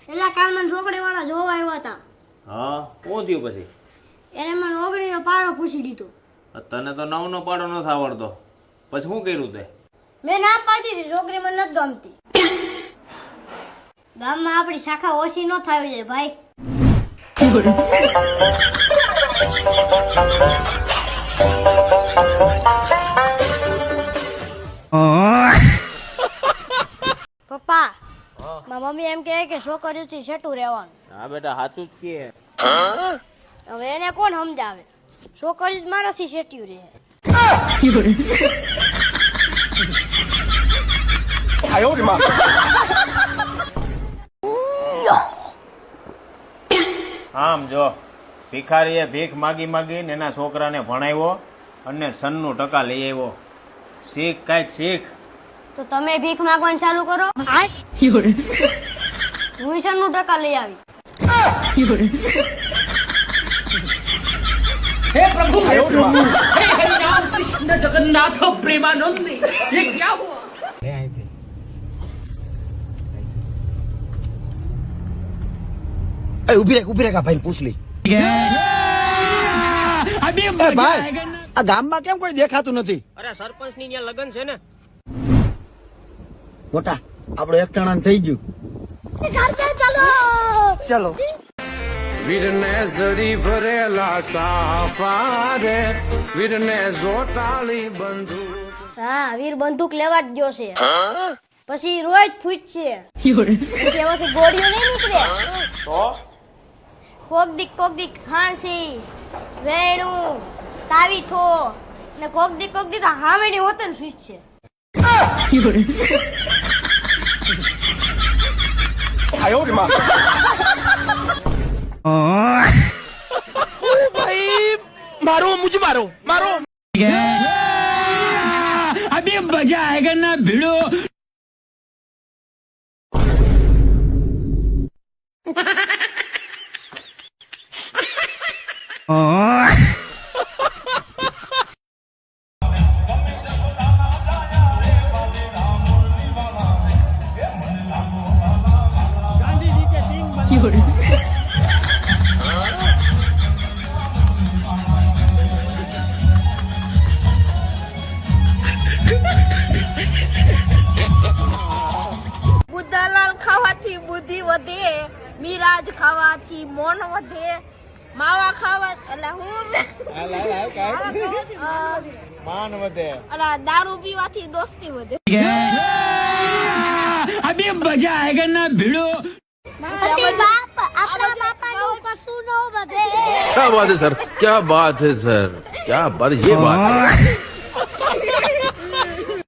એલા કાલ મને છોકરી વાળા જોવા આવ્યા હતા. હા, શું થયું પછી? એને મને ઓગણીનો પારો પૂછી દીધો. તને તો 9 નો પાડો નથી આવડતો, પછી શું કર્યું તે? મેં ના પાડી દીધી, છોકરી મને નથી ગમતી. ગામમાં આપણી શાખા ઓછી ન થવી જોઈએ ભાઈ. પપ્પા, મારી મમ્મી એમ કહે કે છોકરીઓથી છેટું રહેવાનું. હા બેટા, સાચું જ કહે. હવે એને કોણ સમજાવે? છોકરી જ મારાથી છેટ્યું રહે. આમ જો, ભિખારીએ ભીખ માગી માગીને એના છોકરાને ભણાવ્યો અને સનનું ટકા લઈ આવ્યો. શીખ, કાંઈક શીખ. તો તમે ભીખ માંગવાનું ચાલુ કરો. હું સનનું ટકા લઈ આવી. हे प्रभु हे हरि राम कृष्ण जगन्नाथ प्रेमानंद ये क्या हुआ ઉભી રે ભાઈ પૂછ લી. अभी ભાઈ, આ ગામમાં કેમ કોઈ દેખાતું નથી? अरे सरपंच ની ત્યાં લગન છે ને. મોટા આપણો એક ટણા થઈ ગયું. ચલો વીરને ઝરી ભરેલા સાફારે વીરને જોટાળી બંધુ. હા, વીર બંદૂક લેવા જ ગયો છે. પછી રોજ ફૂટશે. પછી એમાંથી ગોળીઓ નહીં નીકળે. તો કોક દીક હાંસી, વેણું, તાવીથો ને કોક દીક તો હામેની હોતન ફૂટશે. ભાઈ, મારો મુझे મારો अभी मजा आएगा ना भिड़ो. બુદ્ધાલાલ ખાવાથી બુદ્ધિ વધે, મિરાજ ખાવાથી મોન વધે, માવા ખાવા એટલે હું માન વધે. અલા દારૂ પીવાથી દોસ્તી વધે. अभी मजा आएगा ना भिड़ो. આપણા બાપાનું કશું ન વધે. क्या बात है सर, क्या बात है सर, क्या बात, ये बात है.